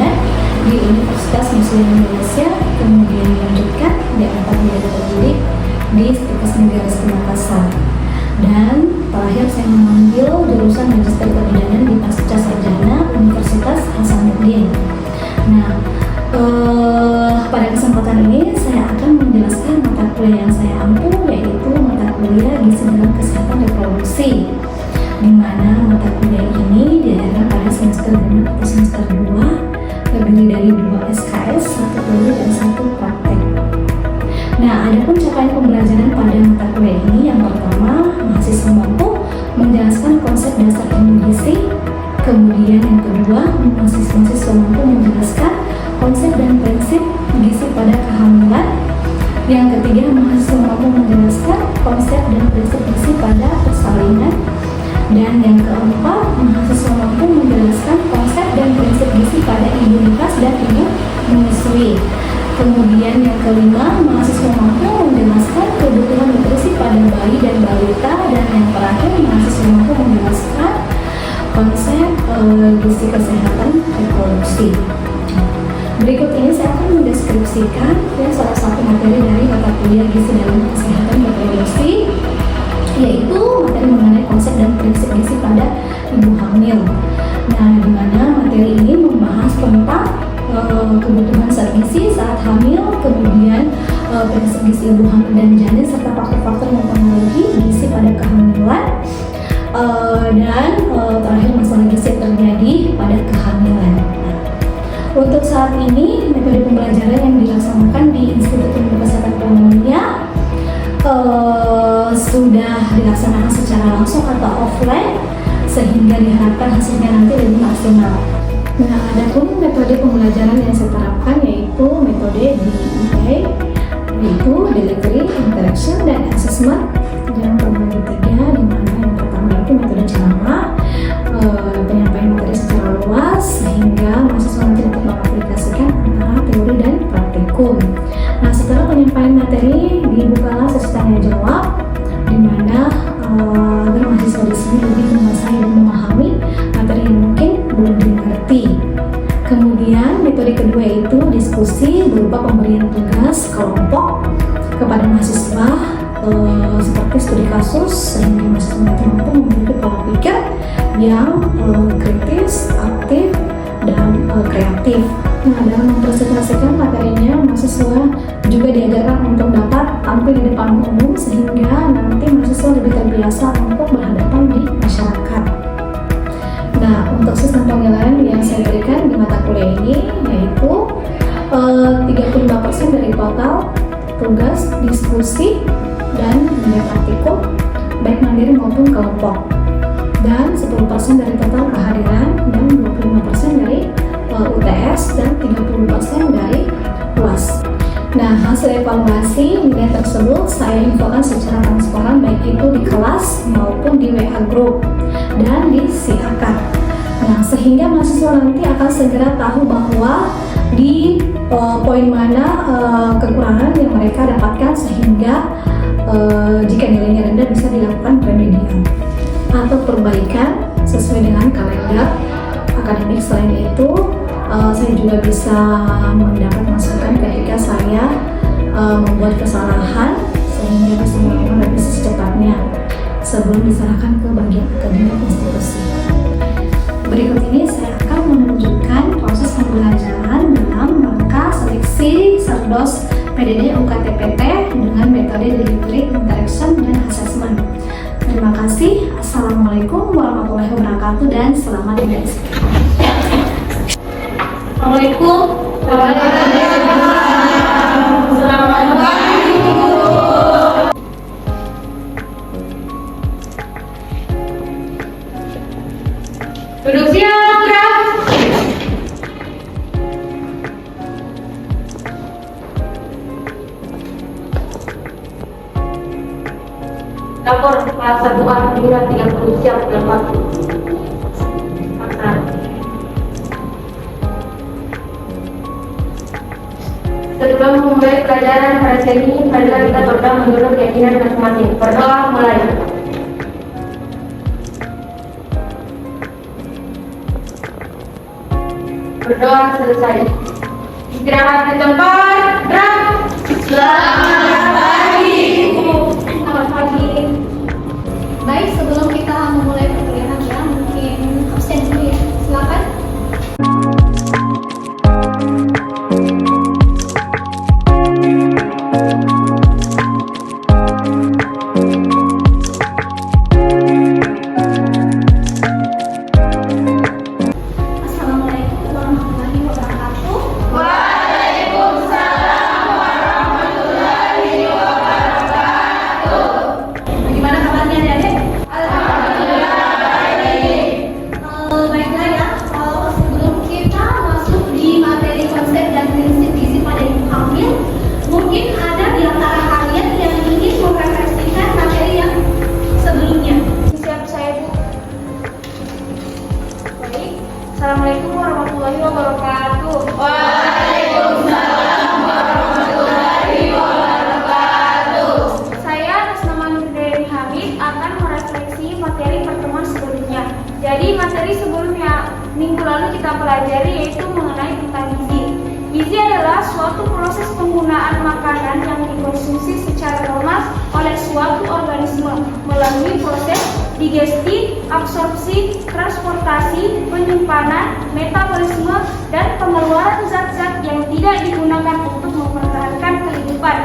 Perdagangan di Universitas Muslim Indonesia, kemudian dilanjutkan D4 Media Terdidik di Stikes Negara Makassar. Dan terakhir saya mengambil jurusan Magister Kebidanan di Pasca Sarjana Universitas Hasanuddin. Nah, pada kesempatan ini saya akan menjelaskan mata kuliah yang saya ampu, yaitu mata kuliah Gizi dalam Kesehatan Reproduksi, di mana mata kuliah ini diadakan pada semester 6 atau semester 2, terdiri dari 2 SKS, 1 teori dan 1 praktek. Nah, adapun capaian pembelajaran pada mata kuliah ini, yang pertama, mahasiswa mampu menjelaskan konsep dasar ilmu gizi. Kemudian yang kedua, mahasiswa mampu menjelaskan konsep dan prinsip gizi pada kehamilan. Yang ketiga, mahasiswa mampu menjelaskan konsep dan prinsip gizi pada persalinan. Dan yang keempat, mahasiswa mampu menjelaskan konsep dan prinsip gizi pada ibu nifas dan ibu menyusui. Kemudian yang kelima, mahasiswa mampu menjelaskan kebutuhan nutrisi pada bayi dan balita. Dan yang terakhir, mahasiswa mampu menjelaskan konsep gizi kesehatan reproduksi. Berikut ini saya akan mendeskripsikan salah satu materi dari mata kuliah Gizi dalam Kesehatan Reproduksi, yaitu materi mengenai konsep dan prinsip gizi pada ibu hamil. Nah, di mana materi ini membahas tentang kebutuhan zat gizi saat hamil, kemudian prinsip gizi ibu hamil dan janin, serta faktor-faktor yang mempengaruhi gizi pada kehamilan, dan terakhir masalah gizi yang terjadi pada kehamilan. Untuk saat ini, metode pembelajaran yang dilaksanakan di Institut Ilmu Kesehatan Pneumonia sudah dilaksanakan secara langsung atau offline, sehingga diharapkan hasilnya nanti lebih maksimal. Nah, adapun metode pembelajaran yang saya terapkan yaitu metode DIA, yaitu Delivery, Interaction, dan Assessment, yang terbagi 3, di mana yang pertama itu metode ceramah, penyampaian materi secara luas sehingga mahasiswa nanti dapat mengaplikasikan antara teori dan praktikum. Nah, setelah penyampaian materi, dibukalah sesi tanya jawab, di mana agar mahasiswa di sini lebih menguasai dan memahami materi yang mungkin belum dimengerti. Kemudian metode kedua itu diskusi berupa pemberian tugas kelompok kepada mahasiswa seperti studi kasus, sehingga mahasiswa mampu memiliki pola pikir yang kritis, aktif, dan kreatif. Nah, dalam mempresentasikan materinya, mahasiswa juga diajarkan untuk dapat tampil di depan umum, sehingga nanti mahasiswa lebih terbiasa untuk berhadapan di masyarakat. Nah, untuk sistem penilaian yang saya berikan di mata kuliah ini yaitu 35% dari total tugas, diskusi, dan nilai praktikum baik mandiri maupun kelompok, dan 10% dari total kehadiran, dan 25% dari UTS, dan 30% dari UAS. Nah, hasil evaluasi nilai tersebut saya infokan secara transparan baik itu di kelas maupun di WA group dan di SIAKAR. Nah, sehingga mahasiswa nanti akan segera tahu bahwa di poin mana kekurangan yang mereka dapatkan, sehingga jika nilainya rendah bisa dilakukan remedial atau perbaikan sesuai dengan kalender akademik. Selain itu, saya juga bisa mendapat masukan ketika saya membuat kesalahan, sehingga bisa melakukan revisi secepatnya sebelum diserahkan ke bagian akademik institusi. Berikut ini saya akan menunjukkan proses pembelajaran dalam rangka seleksi Serdos PDD UKTPT dengan metode Delivery, Interaction, dan Assessment. Terima kasih. Assalamualaikum warahmatullahi wabarakatuh dan selamat belajar. Assalamualaikum warahmatullahi wabarakatuh. Selamat pagi, Bu. Duduk siap, gerak. Lapor kelas 1A 930 siap dan waktu. Sebelum memulai pelajaran hari ini, marilah kita berdoa menurut keyakinan masing-masing. Berdoa mulai. Berdoa selesai. Istirahat di tempat. Gerak. Selamat pagi, Ibu. Selamat pagi. Baik, sebelum kita memulai perkuliahan ya, mungkin absen dulu ya. Silakan. Assalamualaikum warahmatullahi wabarakatuh. Bagaimana kabarnya adik-adik? Baiklah ya, kalau sebelum kita masuk di materi konsep dan prinsip gizi pada ibu hamil, mungkin ada di antara kalian yang ingin merefleksikan materi yang sebelumnya. Siap saya, Bu. Baik. Assalamualaikum warahmatullahi wabarakatuh. Saya atas nama Nurdeni Hamid akan merefleksi materi pertemuan sebelumnya. Jadi materi sebelumnya minggu lalu kita pelajari yaitu mengenai tentang gizi. Gizi adalah suatu proses penggunaan makanan yang dikonsumsi secara normal oleh suatu organisme melalui proses digesti, absorpsi, transportasi, penyimpanan, metabolisme, dan pengeluaran zat-zat yang tidak digunakan untuk mempertahankan kehidupan,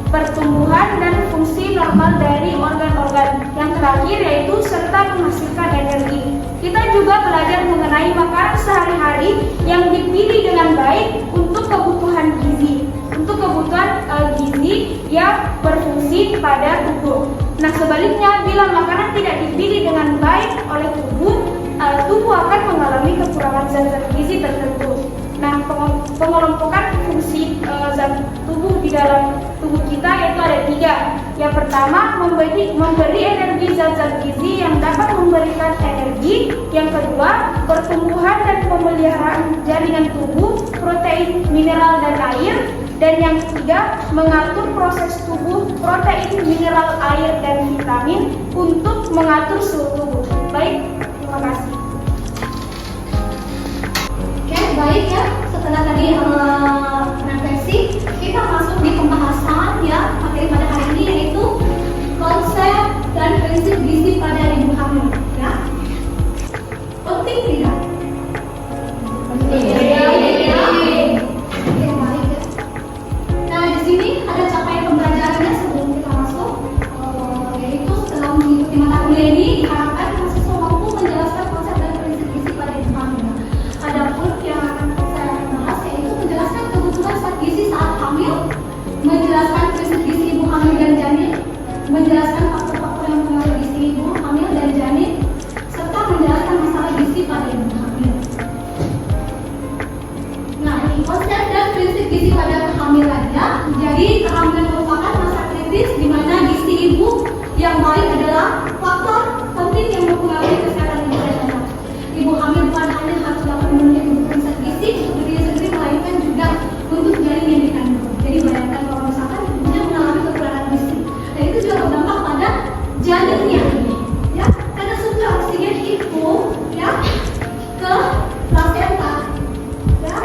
pertumbuhan, dan fungsi normal dari organ-organ. Yang terakhir yaitu serta menghasilkan energi. Kita juga belajar mengenai makanan sehari-hari yang dipilih dengan baik untuk kebutuhan gizi, yang berfungsi pada tubuh. Nah, sebaliknya bila makanan tidak dipilih dengan baik oleh tubuh akan mengalami kekurangan zat-zat gizi tertentu. Nah, pengelompokan fungsi zat tubuh di dalam tubuh kita yaitu ada 3. Yang pertama, memberi energi zat-zat gizi yang dapat memberikan energi. Yang kedua, pertumbuhan dan pemeliharaan jaringan tubuh, protein, mineral, dan air. Dan yang ketiga, mengatur proses tubuh, protein, mineral, air, dan vitamin untuk mengatur suhu tubuh. Baik, terima kasih. Oke, baik ya. Setelah tadi refleksi, kita masuk di pembahasan ya materi pada hari ini yaitu konsep dan prinsip gizi pada ibu hamil. Ya, penting tidak? Penting. Oke, baik ya. Nah, di sini ada capaian pembelajarannya sebelum kita masuk, yaitu setelah mengikuti mata kuliah ini diharapkan mahasiswa mampu menjelaskan konsep dan prinsip gizi pada ibu hamil. Adapun yang akan saya bahas yaitu menjelaskan kebutuhan zat gizi saat hamil, menjelaskan prinsip gizi ibu hamil dan janin, menjelaskan faktor-faktor yang mempengaruhi gizi ibu hamil dan janin, serta menjelaskan masalah gizi pada ibu hamil. Nah, ini konsep dan prinsip gizi pada kehamilannya. Jadi, kehamilan merupakan masa kritis di mana gizi ibu yang baik adalah faktor penting yang mempengaruhi kesehatan ibu dan anak. Ibu hamil bukan hanya harus dapat memenuhi kebutuhan zat gizi untuk diri sendiri, melainkan juga untuk janin yang dikandung. Jadi bayangkan kalau misalkan ibunya mengalami kekurangan gizi, dan itu juga berdampak pada janinnya, ya, karena suplai oksigen itu, ya, ke plasenta, ya.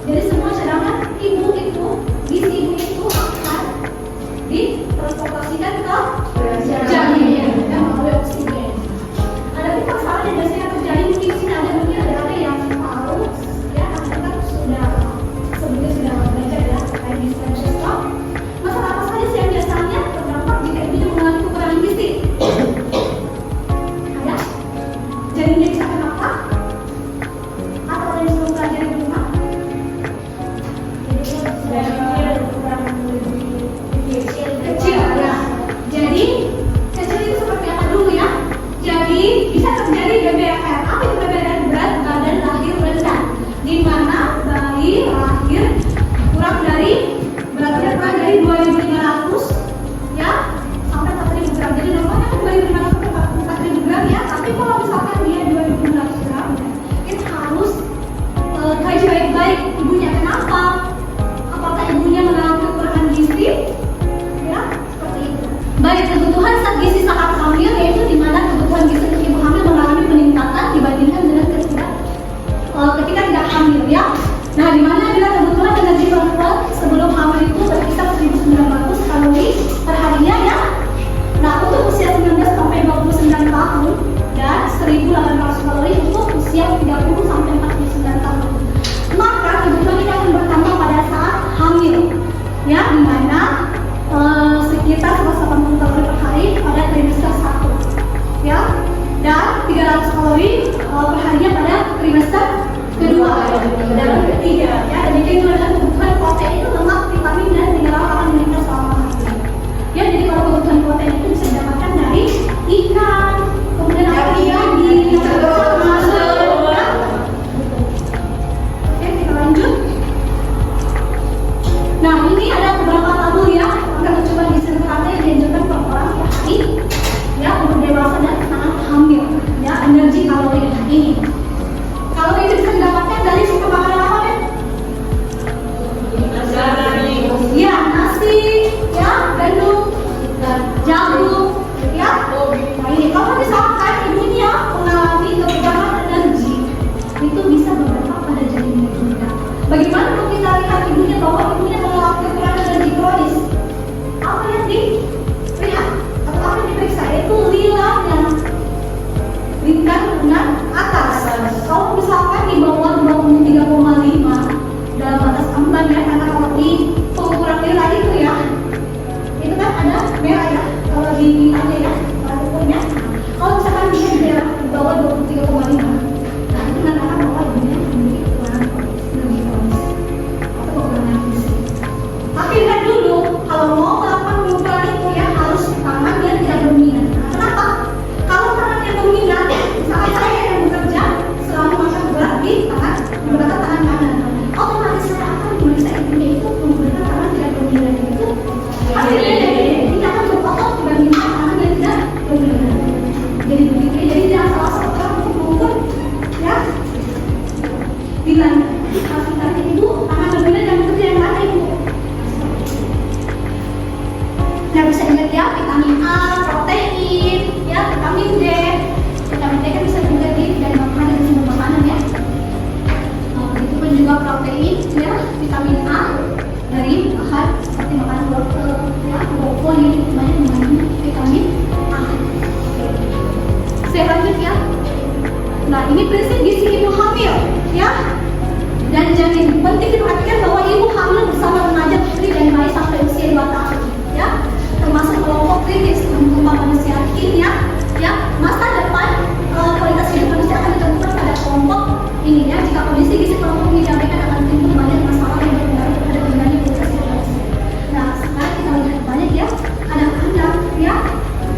Jadi semua cadangan ibu itu, gizi ibu itu akan ditransportasikan ke janinnya, ya, melalui oksigen. Ada pun masalah yang biasanya terjadi mungkin di sini ada yang tahu, ya, karena kan sebelumnya sudah belajar ya terkait gizi dan sestok. Masalah apa saja sih yang biasanya terdampak jika ibunya mengalami kekurangan gizi? Ada? Janinnya bisa kenapa? Atau ada yang belum pelajari di rumah? Kecil ya. Jadi kecil itu seperti apa dulu ya? Jadi bisa terjadi BBR. Apa itu BBR? Berat badan lahir rendah, di mana bayi lahir beratnya kurang dari 2.500 ya sampai 4.000 gram. Jadi normalnya kan 2.500 sampai 4.000 gram ya. Tapi kalau misalkan dia 2.500 gram, kita harus kaji baik-baik ibunya. Kenapa? Apakah ibunya mengalami kekurangan gizi? Ya, seperti itu. Baik, kebutuhan zat gizi saat hamil yaitu di mana kebutuhan gizi ibu hamil mengalami peningkatan dibandingkan dengan ketika tidak hamil ya. Nah, di mana bila kebutuhan energi perempuan sebelum hamil itu berkisar 1.900 kalori per harinya ya. Nah, untuk usia 19 sampai 29 tahun dan 1.800 kalori untuk usia 30 sampai 49 tahun. Maka kebutuhan ini akan bertambah pada saat hamil, ya, di mana sekitar 180 kalori per hari pada trimester 1, ya, dan 300 kalori per harinya pada trimester kedua dan ketiga, ya. Dan itu adalah kebutuhan protein, lemak, vitamin dan mineral akan meningkat selama hamil. Ya, jadi kalau kebutuhan protein itu bisa didapatkan dari ikan, kemudian apa daging, masuk, ya. Oke, kita lanjut. Nah, ini ada beberapa tabel ya, akan mencoba disertai yang dianjurkan per orang per hari, ya, untuk dewasa dan anak hamil, ya, energi kalori ini. Kalori itu bisa didapatkan dari sumber makanan apa ya? Ya, nasi, ya, gandum, jagung, ya. Nah, ini kalau misalkan ibunya mengalami kekurangan energi, itu bisa berdampak pada janinnya juga. Bagaimana kalau kita lihat ibunya bahwa ibunya mengalami kekurangan energi kronis? Apa yang dilihat atau apa yang diperiksa? Itu lilanya, lingkar dengan atas. Kalau misalkan di bawah 23,5 dalam batas aman ya, karena kalau di pengukuran lila itu ya, itu kan ada merah ya, kalau di lilanya ya, ukurnya. Kalau misalkan dia di bawah 23,5, nah itu menandakan bahwa ibunya memiliki kekurangan energi kronis atau kekurangan gizi. Tapi lihat dulu, kalau mau melakukan pengukuran itu ya harus tangan yang tidak dominan. Nah, kenapa? Kalau tangan yang dominan, misalkan saya yang bekerja selalu makan berat di tangan menggunakan tangan kanan, otomatis saya akan memeriksa ibunya itu menggunakan tangan tidak dominan itu. Hasilnya ini akan berotot dibandingkan tangan yang tidak dominan. Jadi begitu, jadi jangan salah sasaran untuk mengukur, ya. Bila harus tanya ibu, tangan dominan yang bekerja yang mana ibu? Nah, bisa dilihat ya, vitamin A, protein, ya, vitamin D. Vitamin D kan bisa juga dari makanan dan sumber makanan ya. Itu pun juga protein, ya, vitamin A dari bahan seperti makanan wortel, ya, brokoli, banyak mengandung vitamin A. Saya lanjut ya. Nah, ini prinsip gizi ibu hamil, ya, dan janin. Penting diperhatikan bahwa ibu hamil bersama remaja, putri dan bayi sampai usia 2 tahun, ya, termasuk kelompok kritis untuk manusia kimia, ya. Masa depan kualitas hidup manusia akan ditentukan pada kelompok ini ya. Jika kondisi gizi kelompok ini diabaikan akan timbul banyak masalah yang berpengaruh terhadap kembali kualitas hidup manusia. Nah, sekarang kita lihat banyak ya anak-anak ya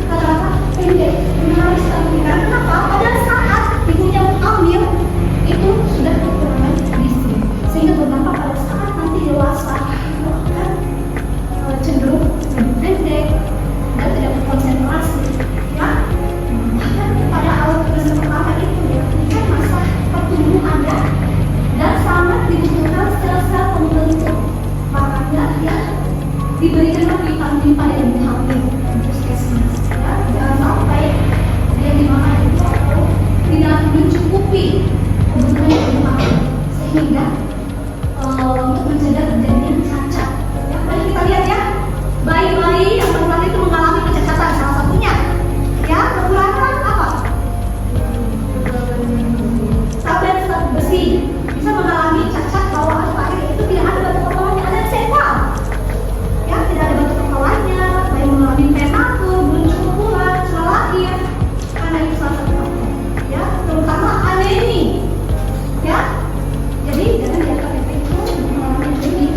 rata-rata pendek, menarik sekali. Karena kenapa? Pada saat ibunya hamil itu sudah kekurangan gizi, sehingga berdampak pada saat nanti dewasa itu akan cenderung lebih pendek dan tidak berkonsentrasi, ya. Bahkan pada awal trimester pertama itu ya, ini kan masa pertumbuhan ya, dan sangat dibutuhkan sel-sel pembentuk. Makanya ya diberikan vitamin pada ibu hamil untuk puskesmas, ya. Jangan sampai dia dimakan itu atau tidak mencukupi kebutuhan ibu hamil, sehingga untuk mencegah terjadinya cacat. Ya, mari kita lihat ya, bayi-bayi yang perempuan itu mengalami kecacatan salah satunya, ya, kekurangan apa? Tablet besi bisa mengalami cacat bawaan lahir, itu tidak ada batu kepalanya, ada sempal, ya, tidak ada batu kepalanya, bayi mengalami prematur, belum cukup bulan setelah lahir, karena itu salah satu faktor, ya, terutama anemi, ya. Jadi jangan biarkan itu mengalami anemi.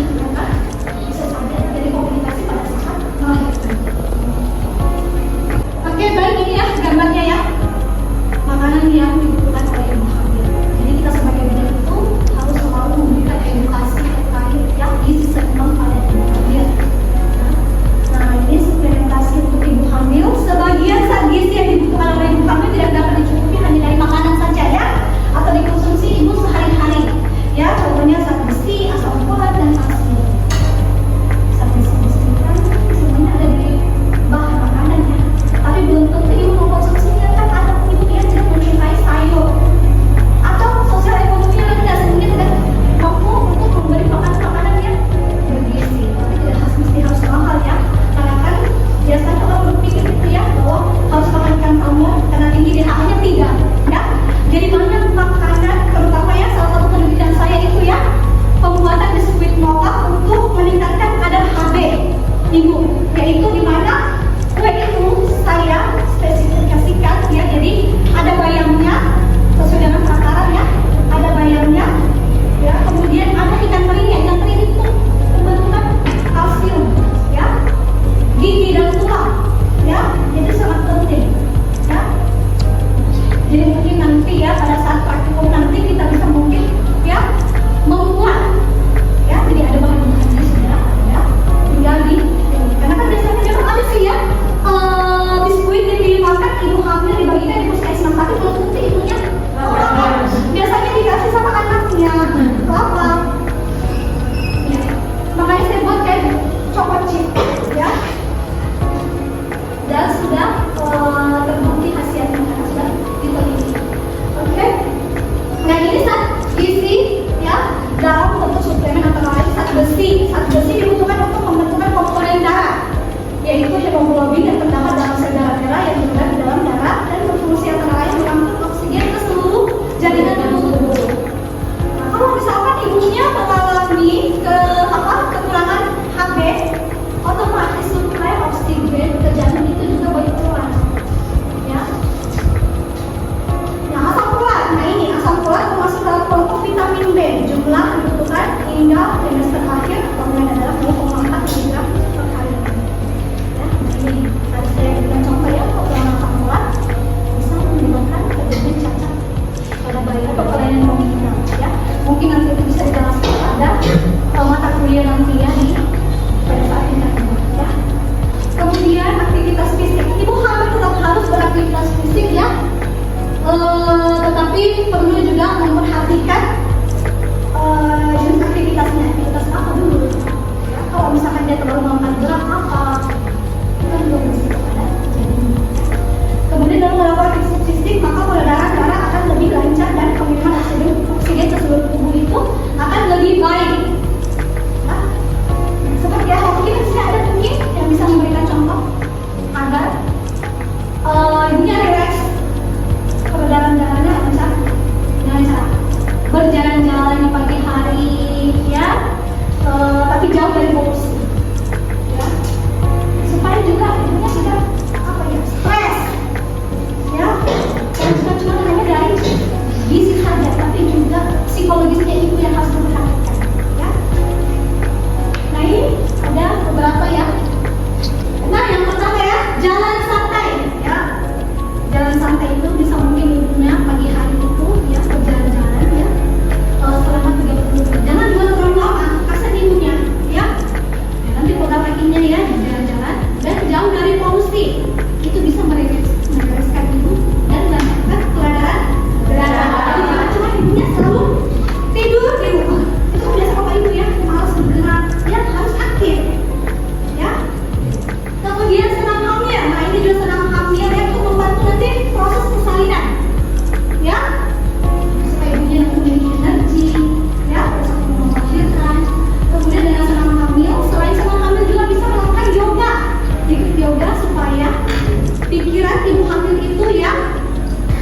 pada mata kuliah nanti ya pada saat tingkat 2 ya. Kemudian aktivitas fisik, ibu hamil tetap harus beraktivitas fisik ya, tetapi perlu juga memperhatikan jenis aktivitasnya, aktivitas apa dulu ya. Kalau misalkan dia terlalu melakukan gerak apa kan belum bisa pada. Kemudian dalam melakukan aktivitas fisik maka peredaran darah akan lebih lancar dan pengiriman oksigen ke seluruh tubuh itu akan lebih baik. Nah, seperti apa? Mungkin di sini ada tuh yang bisa memberikan contoh agar ibunya relax, peredaran darahnya lancar dengan cara berjalan-jalan di pagi hari ya, tapi jauh dari polusi ya, supaya juga ibunya tidak apa ya stres ya, bukan cuma hanya dari gizi saja tapi juga psikologisnya ibu yang harus diperhatikan ya. Nah ini ada beberapa ya. Nah yang pertama ya, jalan santai ya. Jalan santai itu bisa mungkin ibunya pagi hari itu ya berjalan-jalan ya selama 30 menit. Jangan juga terlalu lama, kasihan ibunya ya. Nanti pegang kakinya ya jalan-jalan dan jauh dari polusi. Itu bisa merereskan ibu dan melancarkan peredaran darah. Jadi jangan cuma ibunya selalu tidur di rumah. Itu kan biasa bapak ibu ya, malas bergerak, ya harus aktif ya. Kemudian senam hamil. Nah ini juga senam hamil yang untuk membantu nanti proses persalinan ya, supaya ibunya memiliki energi ya untuk melahirkan. Kemudian dengan senam hamil, selain senam hamil juga bisa melakukan yoga, ikut yoga supaya pikiran ibu hamil itu ya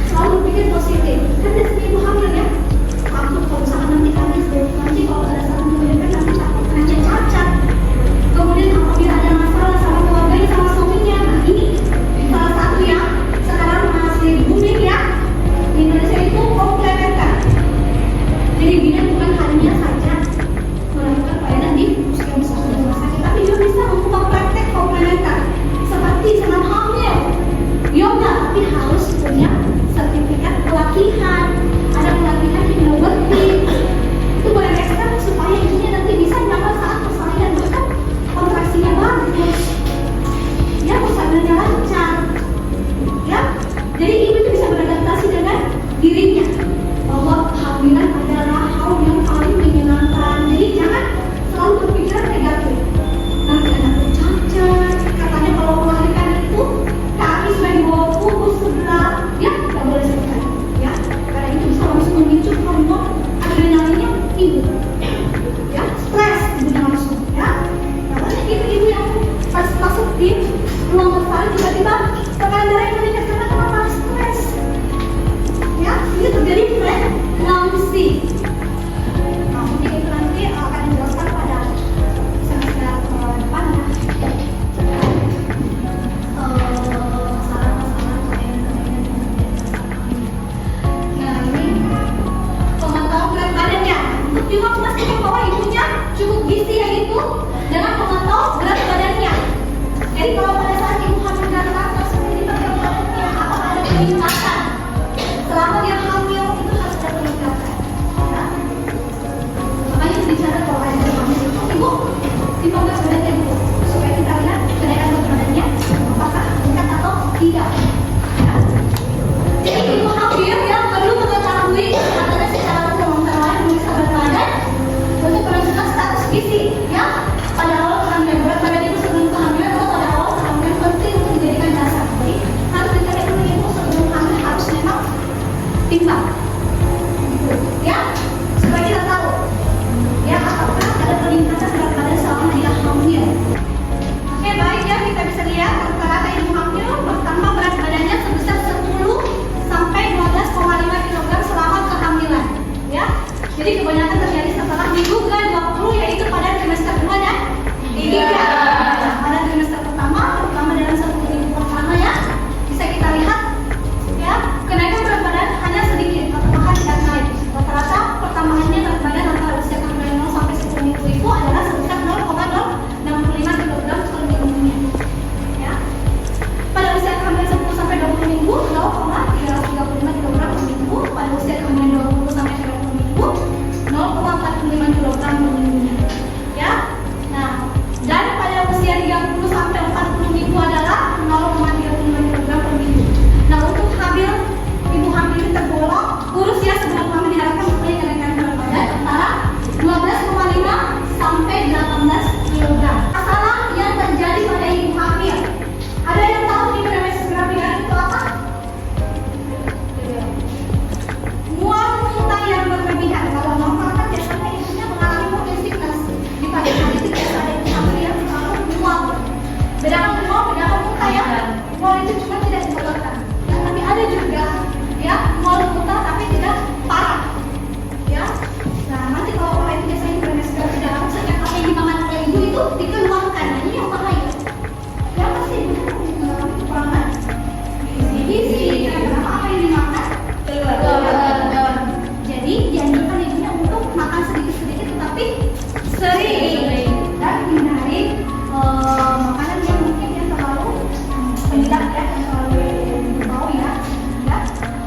selalu berpikir positif. Kan biasanya ibu hamil ya takut kalau misalkan nanti kalau ada saat melahirkan nanti takut hanya cacat. Kemudian apabila ada masalah sama keluarganya, sama suaminya, nah ini salah satu yang sekarang masih booming ya di Indonesia itu komplementer. Jadi dia bukan hanya saja melakukan pelayanan di puskesmas dan rumah sakit, tapi juga bisa membuka praktek komplementer seperti senam hamil, yoga, tapi harus punya sertifikat pelatihan. Ada pelatihan hipnobirthing, itu boleh ekstra supaya ibunya nanti bisa dapat saat persalinan bahkan kontraksinya bagus ya, persalinannya lancar ya. Jadi ibu itu bisa beradaptasi dengan dirinya bahwa kehamilan adalah hal yang paling menyenangkan. Jadi jangan selalu berpikiran negatif, nanti anakku cacat, katanya kalau melahirkan itu kaki sudah dibawa pupus sebelah ya, tidak boleh seperti itu ya, karena itu bisa langsung memicu hormon adrenalinnya ibu ya, stres ibunya langsung ya. Namanya ibu yang pas masuk di ruang bersalin tiba-tiba tekanan darahnya meningkat karena kenapa? Stres ya, ini terjadi preeklamsi. Nah mungkin itu nanti akan dijelaskan pada semester depan ya, masalah-masalah kelainan. Nah ini pemantauan berat badannya, untuk juga memastikan bahwa ibunya cukup gizi ya ibu, dengan memantau berat badannya. Jadi kalau pada saat ibu hamil dan anak seperti berat badannya apakah ada peningkatan selama dia hamil, itu harus ada peningkatan ya. Makanya bicara kalau ada hamil itu ibu timbang berat badannya ibu, supaya kita lihat kenaikan berat badannya apakah meningkat atau tidak ya. Jadi ibu hamil yang perlu mengetahui katanya secara umum memeriksa berat badan untuk menentukan status gizi ya. Pada awal kehamilan berat badan ibu sebelum kehamilan atau pada awal kehamilan penting untuk dijadikan dasar. Jadi harus dicari dulu ibu sebelum hamil harus memang timbang gitu ya, supaya kita tahu ya apakah ada peningkatan berat badan selama dia hamil. Oke baik ya, kita bisa lihat rata-rata ibu hamil bertambah berat badannya sebesar 10 sampai 12,5 kg selama kehamilan ya. Jadi kebanyakan terjadi setelah minggu ke 20 yaitu pada trimester 2 dan 3. sering dan hindari makanan yang mungkin yang terlalu penyedap ya, yang terlalu bau ya,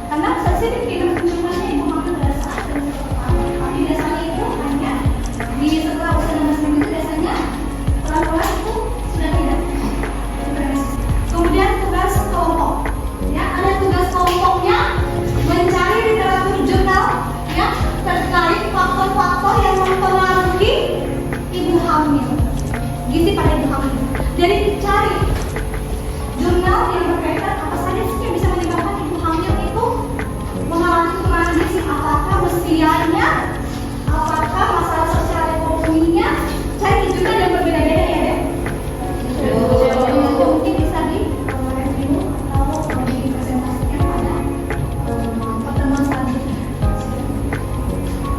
karena sensitif tidak menciumnya ibu hamil pada saat tapi biasanya itu hanya di setelah usia 16 minggu itu biasanya pelan-pelan itu sudah tidak. Kemudian tugas kelompok ya, ada tugas kelompoknya mencari literatur jurnal ya terkait faktor-faktor yang mempengaruhi ibu hamil, gizi pada ibu hamil. Jadi cari jurnal yang berkaitan apa saja sih yang bisa menyebabkan ibu hamil itu mengalami kekurangan gizi, apakah usianya, apakah masalah sosial ekonominya. Cari jurnal yang berbeda-beda ya deh. Mungkin bisa di review atau dipresentasikan pada pertemuan selanjutnya.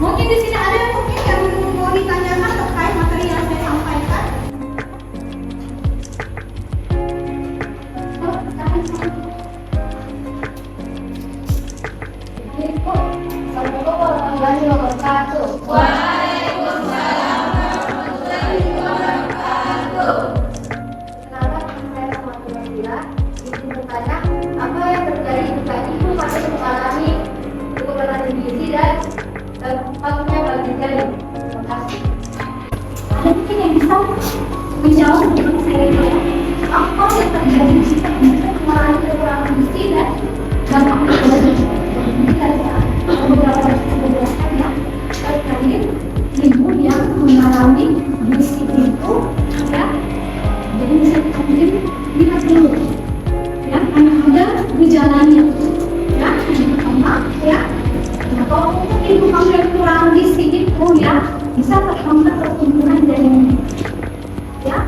Mungkin di sini ada mungkin yang mau ditanyakan terkait materi yang saya sampaikan. Assalamualaikum warahmatullahi wabarakatuh. Waalaikumsalam warahmatullahi wabarakatuh. Kenapa saya teman-teman bilang izin bertanya apa yang terjadi jika ibu masih mengalami kekurangan gizi dan dampaknya bagi janin? Terima kasih. Ada mungkin yang bisa menjawab untuk saya ya. Apa yang terjadi jika ibu mengalami kekurangan gizi dan dampaknya pada janin? Ini ada beberapa penjelasan ya terkait ibu yang mengalami gizi itu ya. Jadi bisa mungkin lihat dulu ya, ada gejalanya ya, yang pertama ya, kalau untuk ibu hamil kurang gizi itu ya bisa terhambat pertumbuhan janinnya ya,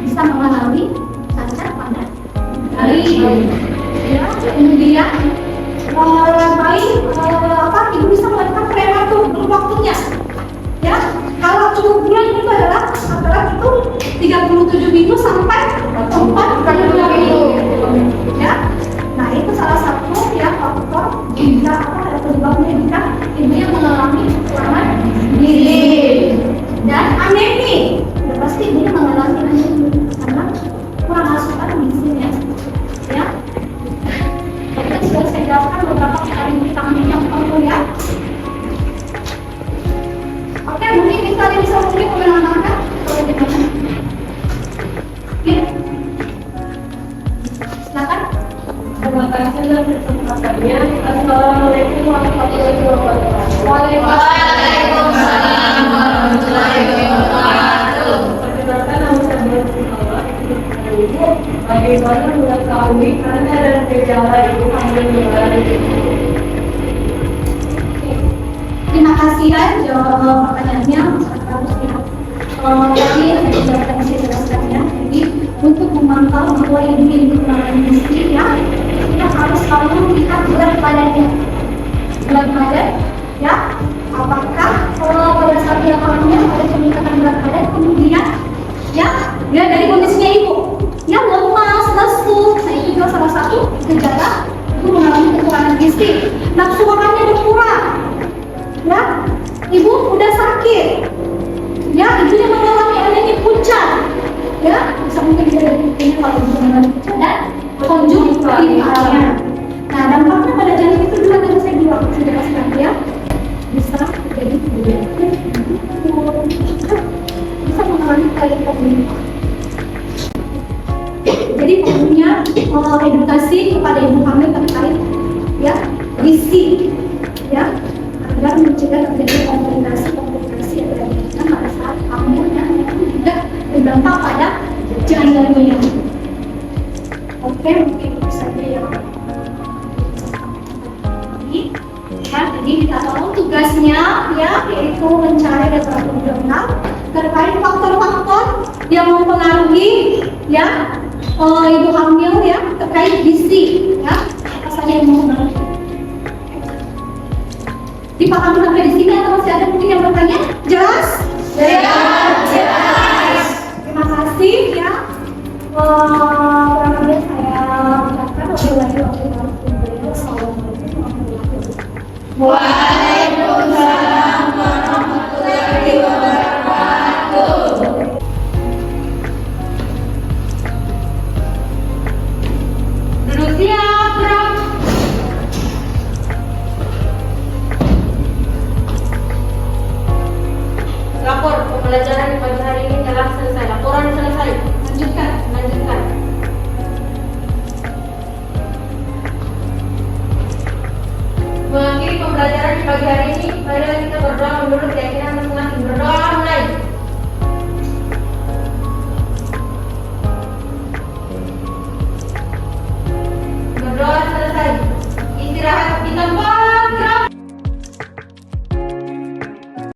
bisa mengalami cacat pada bayi ya, kemudian bayi ibu bisa melakukan prematur belum waktunya ya. Kalau 7 bulan itu adalah antara itu 37 minggu sampai 42 minggu ya. Nah itu salah satu ya faktor jika ada penyebabnya jika ibu yang mengalami kekurangan gizi dan anemi. Ya pasti ibu mengalami anemi karena kurang asupan gizinya ya. Tadi sudah saya jelaskan beberapa kali vitamin yang perlu ya. Oke, mungkin bisa mungkin menambahkan kalau gimana? Ya, silakan. Terima kasih atas kesempatannya. Assalamualaikum warahmatullahi wabarakatuh. Waalaikumsalam warahmatullahi wabarakatuh. Perkenalkan nama saya Muhammad. Ibu, bagaimana mengetahui karena ada gejala ibu hamil mengalami? Terima kasih ya jawab pertanyaannya. Tadi ada beberapa yang saya jelaskan ya. Jadi untuk memantau bahwa ibu ini kekurangan gizi ya, kita harus selalu melihat berat badannya. Berat badan ya, apakah pada saat dia hamil ada peningkatan berat badan, kemudian ya dari kondisinya ibu ya lemas, lesu, nah itu juga salah satu gejala ibu mengalami kekurangan gizi. Nafsu makannya berkurang ya, ibu udah sakit ya, ibunya mengalami anemi pucat ya, bisa mungkin kita ini kalau ibu mengalami pucat dan konjungtivalnya. Nah dampaknya pada janin itu juga tadi saya bilang sudah jelaskan ya, bisa terjadi bisa mengalami kayak komunitas. Jadi perlunya edukasi kepada ibu hamil terkait ya gizi ya, agar mencegah terjadi komplikasi yang terjadi pada saat hamil dan itu juga berdampak pada janinnya. Oke, mungkin itu saja ya. Jadi kita tahu tugasnya ya, yaitu mencari literatur jurnal terkait faktor-faktor yang mempengaruhi ya ibu hamil ya terkait gizi ya, apa saja yang mempengaruhi. Dipahami sampai di sini atau masih ada mungkin yang bertanya? Jelas? Jelas. Terima kasih ya. Kurang lebih saya ucapkan wabillahi taufiq. Assalamualaikum warahmatullahi wabarakatuh. Waalaikumsalam warahmatullahi wabarakatuh. pembelajaran di pagi hari ini telah selesai. Laporan selesai. Lanjutkan. Mengakhiri pembelajaran di pagi hari ini, marilah kita berdoa menurut keyakinan masing-masing. Berdoa.